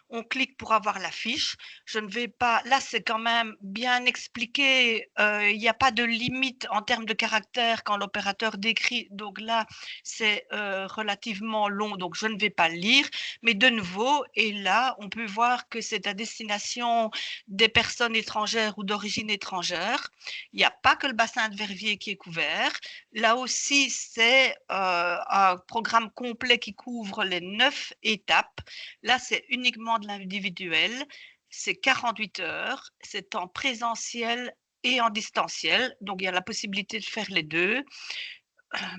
on clique pour avoir la fiche. Je ne vais pas, là c'est quand même bien expliqué, il n'y a pas de limite en termes de caractères quand l'opérateur décrit, donc là c'est relativement long, donc je ne vais pas le lire, mais de nouveau, et là on peut voir que c'est à destination des personnes étrangères ou d'origine étrangère. Il n'y a pas que le bassin de Verviers qui est couvert. Là aussi, c'est un programme complet qui couvre les 9 étapes. Là, c'est uniquement de l'individuel. C'est 48 heures. C'est en présentiel et en distanciel. Donc, il y a la possibilité de faire les deux.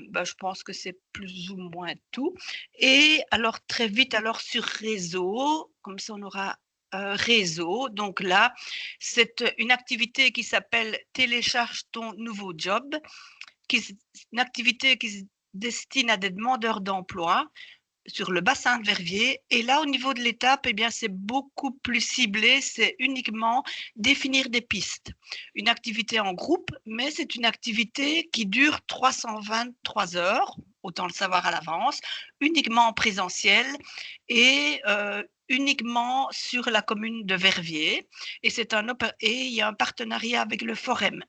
Ben, je pense que c'est plus ou moins tout. Et alors, très vite, alors sur réseau, comme ça, on aura réseau. Donc là, c'est une activité qui s'appelle Télécharge ton nouveau job, une activité qui se destine à des demandeurs d'emploi sur le bassin de Verviers. Et là, au niveau de l'étape, eh bien, c'est beaucoup plus ciblé. C'est uniquement définir des pistes. Une activité en groupe, mais c'est une activité qui dure 323 heures, autant le savoir à l'avance, uniquement en présentiel et uniquement sur la commune de Verviers. Et il y a un partenariat avec le Forem.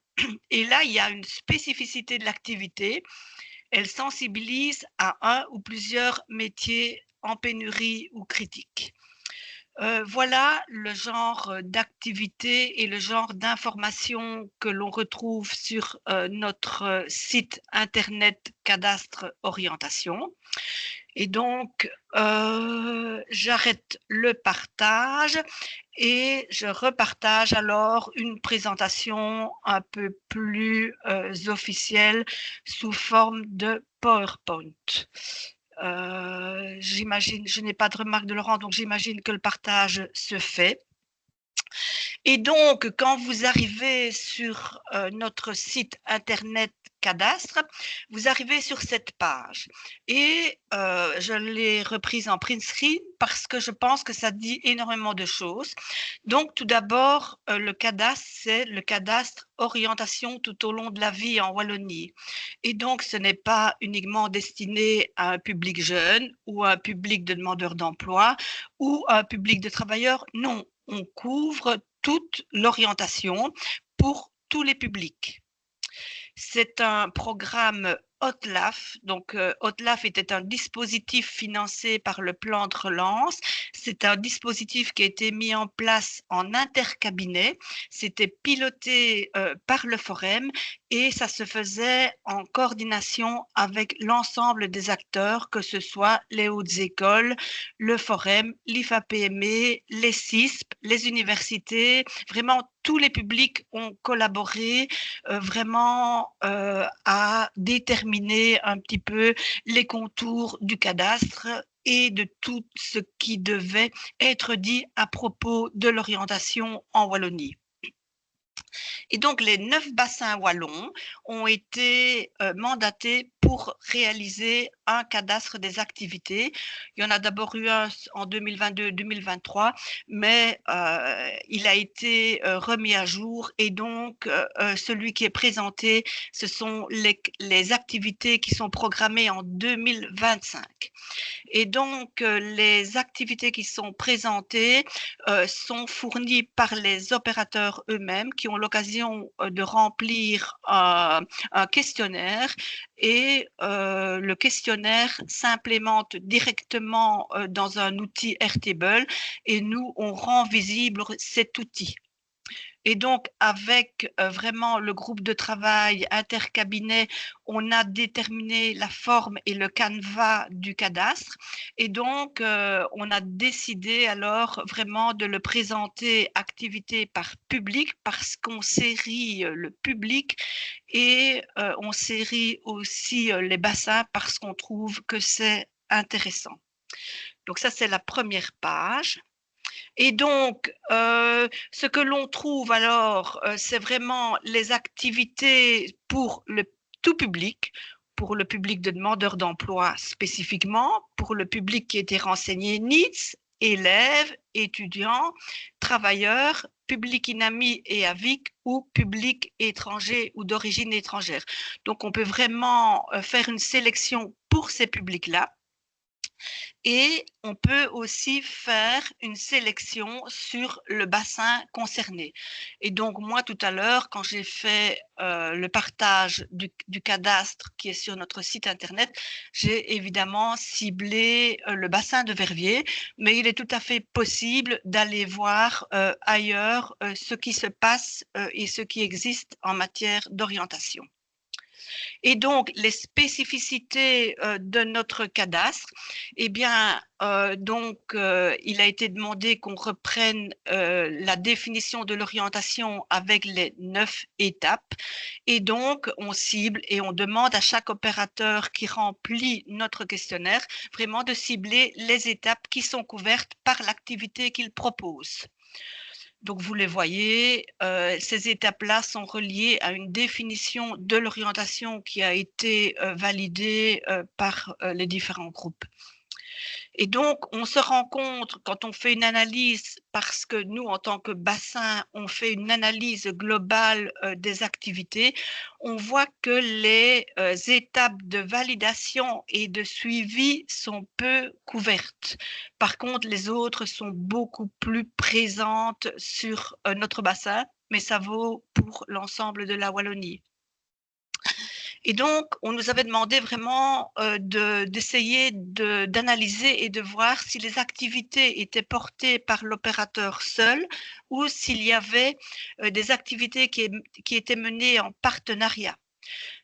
Et là, il y a une spécificité de l'activité. Elle sensibilise à un ou plusieurs métiers en pénurie ou critique. Voilà le genre d'activité et le genre d'informations que l'on retrouve sur notre site internet Cadastre Orientation. Et donc, j'arrête le partage et je repartage alors une présentation un peu plus officielle sous forme de PowerPoint. J'imagine, je n'ai pas de remarque de Laurent, donc j'imagine que le partage se fait. Et donc, quand vous arrivez sur notre site internet Cadastre, vous arrivez sur cette page. Et je l'ai reprise en print screen parce que je pense que ça dit énormément de choses. Donc, tout d'abord, le cadastre, c'est le cadastre orientation tout au long de la vie en Wallonie. Et donc, ce n'est pas uniquement destiné à un public jeune ou à un public de demandeurs d'emploi ou à un public de travailleurs. Non, on couvre toute l'orientation pour tous les publics. C'est un programme HOTLAF. Donc, HOTLAF était un dispositif financé par le plan de relance. C'est un dispositif qui a été mis en place en intercabinet. C'était piloté par le Forem et ça se faisait en coordination avec l'ensemble des acteurs, que ce soit les hautes écoles, le Forem, l'IFAPME, les CISP, les universités. Vraiment, tous les publics ont collaboré vraiment à déterminer un petit peu les contours du cadastre et de tout ce qui devait être dit à propos de l'orientation en Wallonie. Et donc, les 9 bassins wallons ont été mandatés pour réaliser un cadastre des activités. Il y en a d'abord eu un en 2022-2023, mais il a été remis à jour et donc celui qui est présenté, ce sont les activités qui sont programmées en 2025. Et donc, les activités qui sont présentées sont fournies par les opérateurs eux-mêmes qui ont l'occasion de remplir un questionnaire et le questionnaire s'implémente directement dans un outil Airtable et nous, on rend visible cet outil. Et donc, avec vraiment le groupe de travail intercabinet, on a déterminé la forme et le canevas du cadastre. Et donc, on a décidé alors vraiment de le présenter activité par public parce qu'on série le public et on série aussi les bassins parce qu'on trouve que c'est intéressant. Donc ça, c'est la première page. Et donc, ce que l'on trouve alors, c'est vraiment les activités pour le tout public, pour le public de demandeurs d'emploi spécifiquement, pour le public qui était renseigné NEETs, élèves, étudiants, travailleurs, public INAMI et AVIC ou public étranger ou d'origine étrangère. Donc, on peut vraiment faire une sélection pour ces publics-là. Et on peut aussi faire une sélection sur le bassin concerné. Et donc, moi, tout à l'heure, quand j'ai fait le partage du cadastre qui est sur notre site Internet, j'ai évidemment ciblé le bassin de Verviers, mais il est tout à fait possible d'aller voir ailleurs ce qui se passe et ce qui existe en matière d'orientation. Et donc, les spécificités de notre cadastre, eh bien, il a été demandé qu'on reprenne la définition de l'orientation avec les 9 étapes. Et donc, on cible et on demande à chaque opérateur qui remplit notre questionnaire vraiment de cibler les étapes qui sont couvertes par l'activité qu'il propose. Donc, vous les voyez, ces étapes-là sont reliées à une définition de l'orientation qui a été validée par les différents groupes. Et donc, on se rend compte quand on fait une analyse, parce que nous, en tant que bassin, on fait une analyse globale des activités, on voit que les étapes de validation et de suivi sont peu couvertes. Par contre, les autres sont beaucoup plus présentes sur notre bassin, mais ça vaut pour l'ensemble de la Wallonie. Et donc, on nous avait demandé vraiment d'essayer d'analyser et de voir si les activités étaient portées par l'opérateur seul ou s'il y avait des activités qui étaient menées en partenariat.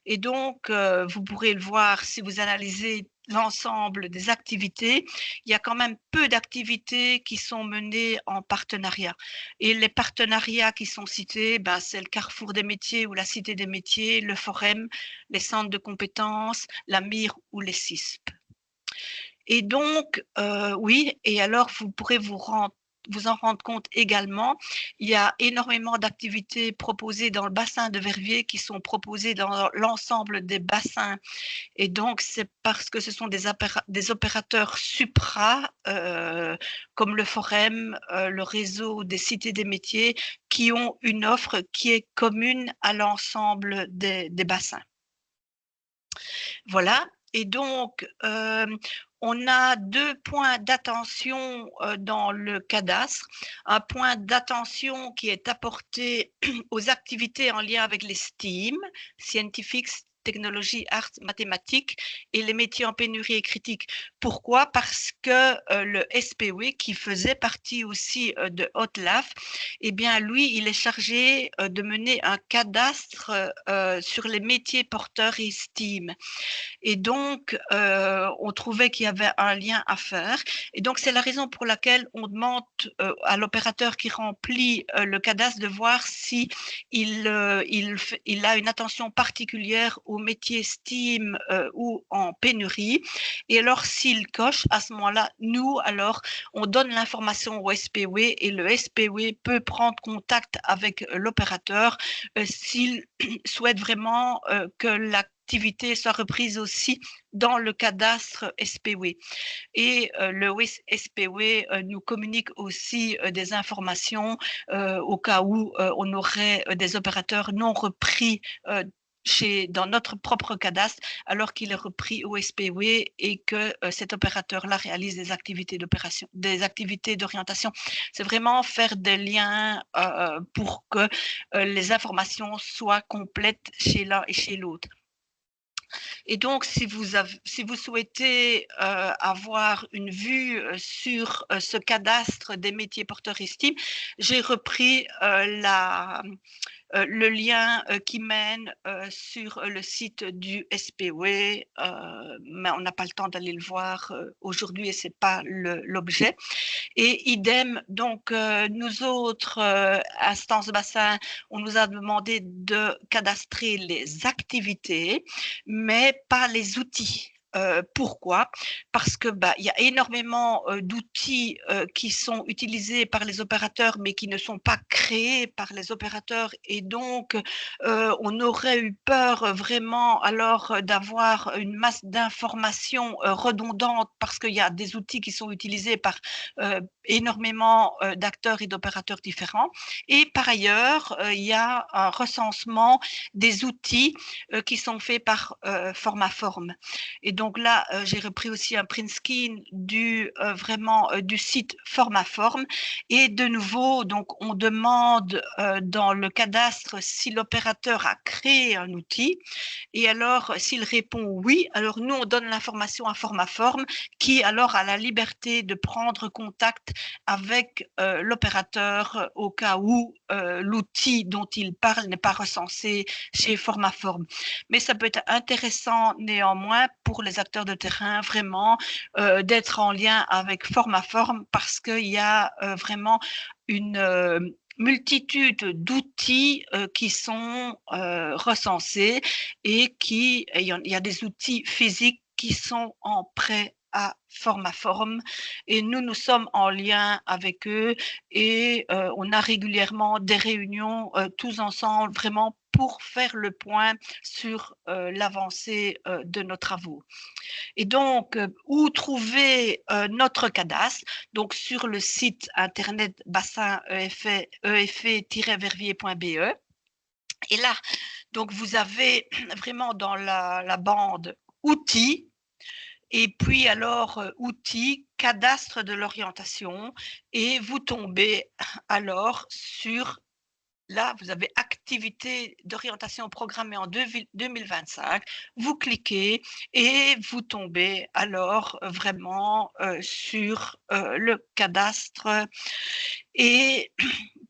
Et donc, vous pourrez le voir si vous analysez l'ensemble des activités, il y a quand même peu d'activités qui sont menées en partenariat. Et les partenariats qui sont cités, ben, c'est le Carrefour des métiers ou la Cité des métiers, le Forum, les centres de compétences, la MIR ou les CISP. Et donc, oui, et alors vous pourrez vous en rendre compte également, il y a énormément d'activités proposées dans le bassin de Verviers qui sont proposées dans l'ensemble des bassins. Et donc, c'est parce que ce sont des opérateurs supra, comme le Forum, le réseau des cités des métiers, qui ont une offre qui est commune à l'ensemble des bassins. Voilà. Et donc, on a 2 points d'attention dans le cadastre. Un point d'attention qui est apporté aux activités en lien avec les STEAM, Scientifiques, technologie, arts, mathématiques, et les métiers en pénurie et critique. Pourquoi? Parce que le SPW, qui faisait partie aussi de HOTLAF, eh bien, lui, il est chargé de mener un cadastre sur les métiers porteurs et STEAM. Et donc, on trouvait qu'il y avait un lien à faire. Et donc, c'est la raison pour laquelle on demande à l'opérateur qui remplit le cadastre de voir si il a une attention particulière aux métiers STEAM ou en pénurie. Et alors, s'il coche, à ce moment-là, nous, alors, on donne l'information au SPW et le SPW peut prendre contact avec l'opérateur s'il souhaite vraiment que l'activité soit reprise aussi dans le cadastre SPW. Et le SPW nous communique aussi des informations au cas où on aurait des opérateurs non repris dans notre propre cadastre, alors qu'il est repris au SPW et que cet opérateur-là réalise des activités d'opération, des activités d'orientation. C'est vraiment faire des liens pour que les informations soient complètes chez l'un et chez l'autre. Et donc, si vous souhaitez avoir une vue sur ce cadastre des métiers porteurs STEAM, j'ai repris le lien qui mène sur le site du SPW, mais on n'a pas le temps d'aller le voir aujourd'hui et ce n'est pas l'objet. Et idem, donc nous autres instances bassin, on nous a demandé de cadastrer les activités, mais pas les outils. Pourquoi? Parce que il y a énormément d'outils qui sont utilisés par les opérateurs, mais qui ne sont pas créés par les opérateurs, et donc on aurait eu peur vraiment alors d'avoir une masse d'informations redondantes parce qu'il y a des outils qui sont utilisés par énormément d'acteurs et d'opérateurs différents. Et par ailleurs, il y a un recensement des outils qui sont faits par Formaform. Et donc, donc là, j'ai repris aussi un print screen du site Formaform. Et de nouveau, donc on demande dans le cadastre si l'opérateur a créé un outil. Et alors, s'il répond oui, alors nous, on donne l'information à Formaform qui alors a la liberté de prendre contact avec l'opérateur au cas où l'outil dont il parle n'est pas recensé chez Formaform. Mais ça peut être intéressant néanmoins pour les acteurs de terrain vraiment d'être en lien avec Formaform parce qu'il y a vraiment une multitude d'outils qui sont recensés et il y a des outils physiques qui sont en prêt à Formaform et nous sommes en lien avec eux et on a régulièrement des réunions tous ensemble vraiment pour faire le point sur l'avancée de nos travaux. Et donc, où trouver notre cadastre? Donc, sur le site internet bassin efe-verviers.be. Et là, donc vous avez vraiment dans la bande outils, et puis alors outils, cadastre de l'orientation, et vous tombez alors sur, là, vous avez activité d'orientation programmée en 2025. Vous cliquez et vous tombez alors vraiment sur le cadastre. Et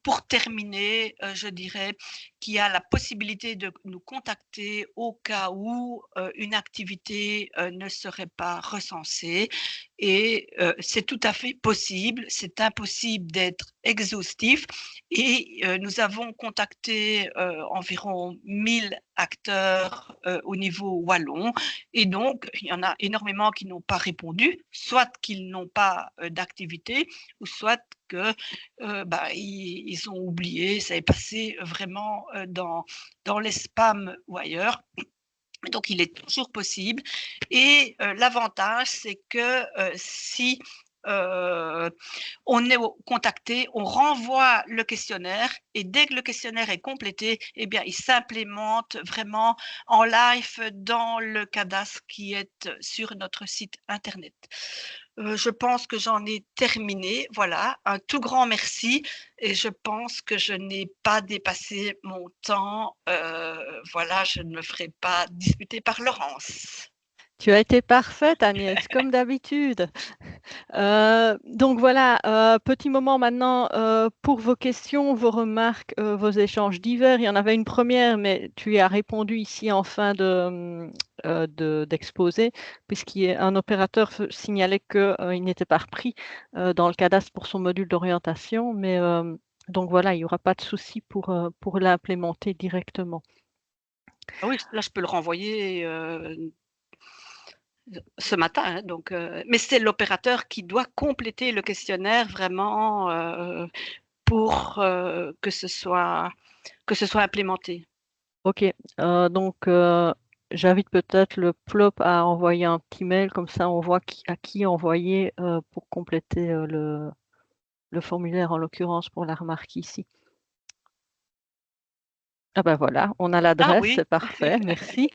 pour terminer, je dirais qu'il y a la possibilité de nous contacter au cas où une activité ne serait pas recensée. Et c'est tout à fait possible, c'est impossible d'être exhaustif. Et nous avons contacté environ 1000 acteurs au niveau wallon. Et donc, il y en a énormément qui n'ont pas répondu, soit qu'ils n'ont pas d'activité, ou soit que ils ont oublié, ça est passé vraiment dans les spams ou ailleurs. Donc, il est toujours possible. Et l'avantage, c'est que si on est contacté, on renvoie le questionnaire et dès que le questionnaire est complété, eh bien, il s'implémente vraiment en live dans le cadastre qui est sur notre site internet. Je pense que j'en ai terminé. Voilà, un tout grand merci et je pense que je n'ai pas dépassé mon temps. Voilà, je ne me ferai pas disputer par Laurence. Tu as été parfaite, Agnès, comme d'habitude. Donc voilà, petit moment maintenant pour vos questions, vos remarques, vos échanges divers. Il y en avait une première, mais tu y as répondu ici en fin d'exposé, puisqu'un opérateur signalait qu'il n'était pas repris dans le cadastre pour son module d'orientation. Mais donc voilà, il n'y aura pas de souci pour l'implémenter directement. Ah oui, là, je peux le renvoyer ce matin. Hein, donc, mais c'est l'opérateur qui doit compléter le questionnaire vraiment pour que ce soit implémenté. Ok, donc j'invite peut-être le PLOP à envoyer un petit mail, comme ça on voit à qui envoyer pour compléter le formulaire, en l'occurrence pour la remarque ici. Ah ben voilà, on a l'adresse, oui. c'est parfait, merci.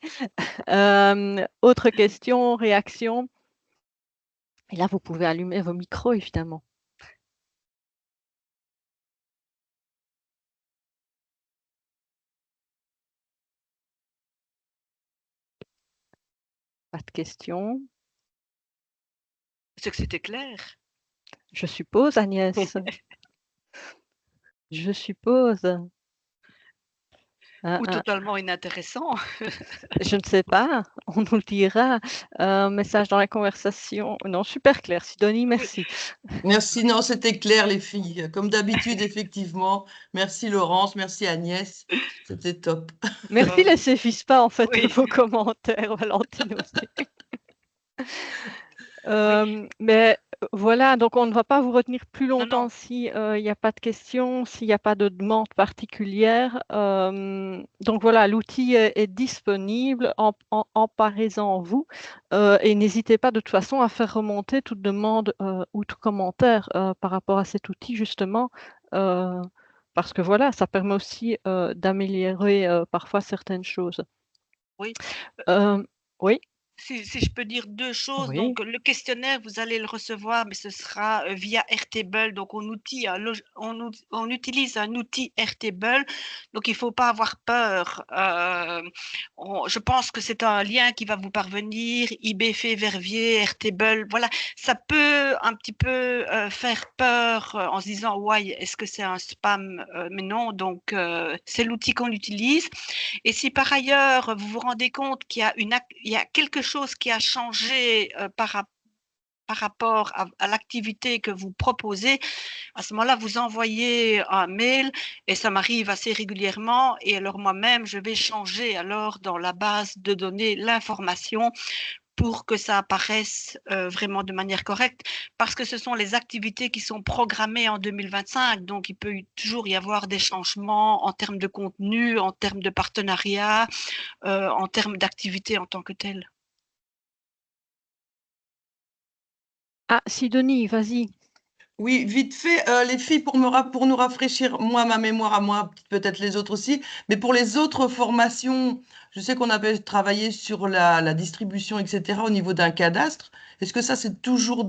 Autre question, réaction? Et là, vous pouvez allumer vos micros, évidemment. Pas de questions? C'est que c'était clair. Je suppose, Agnès. Je suppose. Ou totalement inintéressant. Je ne sais pas, on nous le dira. Message dans la conversation. Non, super clair. Sidonie, merci. Merci, non, c'était clair, les filles. Comme d'habitude, effectivement. Merci Laurence, merci Agnès. C'était top. Merci les CEFISPA, en fait, Oui. vos commentaires, Valentine aussi. Mais voilà, donc on ne va pas vous retenir plus longtemps s'il n'y a pas de questions, s'il n'y a pas de demande particulière. Donc voilà, l'outil est disponible, emparez-en vous et n'hésitez pas de toute façon à faire remonter toute demande ou tout commentaire par rapport à cet outil justement, parce que voilà, ça permet aussi d'améliorer parfois certaines choses. Oui. Oui. si je peux dire deux choses. Oui. Donc, le questionnaire, vous allez le recevoir, mais ce sera via Airtable. Donc, on utilise un outil Airtable. Donc, il ne faut pas avoir peur. Je pense que c'est un lien qui va vous parvenir. IBF, Verviers, Airtable. Voilà, ça peut un petit peu faire peur en se disant, ouais, est-ce que c'est un spam? Mais non, donc c'est l'outil qu'on utilise. Et si par ailleurs, vous vous rendez compte qu'il y a quelque chose qui a changé par rapport à l'activité que vous proposez, à ce moment-là, vous envoyez un mail et ça m'arrive assez régulièrement. Et alors moi-même, je vais changer alors dans la base de données l'information pour que ça apparaisse vraiment de manière correcte, parce que ce sont les activités qui sont programmées en 2025, donc il peut toujours y avoir des changements en termes de contenu, en termes de partenariat, en termes d'activité en tant que telle. Ah, Sidonie, vas-y. Oui, vite fait, les filles, pour nous rafraîchir, moi, ma mémoire à moi, peut-être les autres aussi, mais pour les autres formations, je sais qu'on avait travaillé sur la distribution, etc., au niveau d'un cadastre. Est-ce que ça, c'est toujours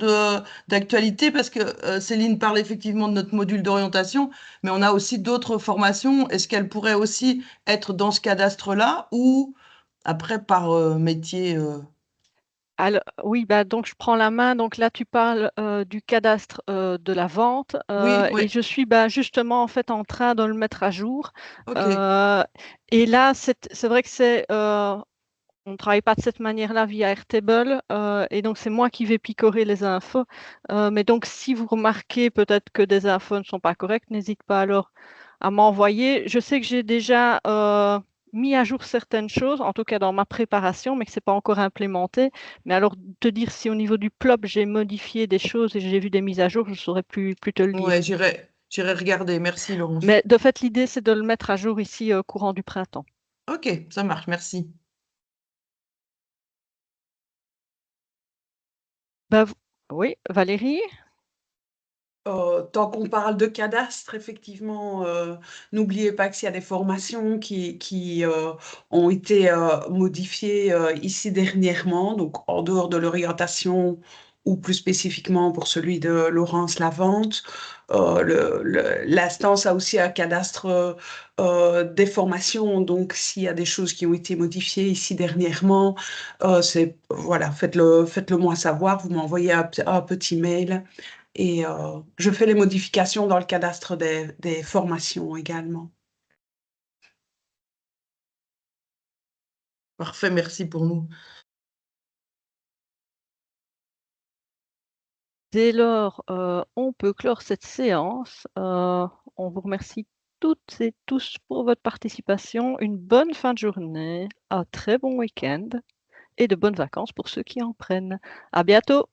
d'actualité? Parce que Céline parle effectivement de notre module d'orientation, mais on a aussi d'autres formations. Est-ce qu'elles pourraient aussi être dans ce cadastre-là ou après par métier Alors, oui, bah, donc je prends la main. Donc là, tu parles du cadastre de la vente Oui, et oui, je suis justement en fait en train de le mettre à jour. ok. Et là, c'est vrai que on ne travaille pas de cette manière-là via Airtable et donc c'est moi qui vais picorer les infos. Mais donc si vous remarquez peut-être que des infos ne sont pas correctes, n'hésite pas alors à m'envoyer. Je sais que j'ai déjà mis à jour certaines choses, en tout cas dans ma préparation, mais que ce n'est pas encore implémenté. Mais alors te dire si au niveau du plop, j'ai modifié des choses et j'ai vu des mises à jour, je ne saurais plus te le dire. Ouais, j'irai regarder. Merci, Laurence. Mais de fait, l'idée, c'est de le mettre à jour ici courant du printemps. Ok, ça marche, merci. Oui, Valérie? Tant qu'on parle de cadastre, effectivement, n'oubliez pas qu'il y a des formations qui ont été modifiées ici dernièrement, donc en dehors de l'orientation ou plus spécifiquement pour celui de Laurence Lavente. L'instance a aussi un cadastre des formations, donc s'il y a des choses qui ont été modifiées ici dernièrement, voilà, faites-le moi savoir, vous m'envoyez un petit mail. Et je fais les modifications dans le cadastre des formations également. Parfait, merci pour nous. Dès lors, on peut clore cette séance. On vous remercie toutes et tous pour votre participation. Une bonne fin de journée, un très bon week-end et de bonnes vacances pour ceux qui en prennent. À bientôt.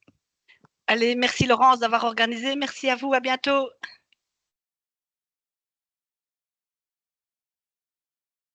Allez, merci Laurence d'avoir organisé. Merci à vous. À bientôt.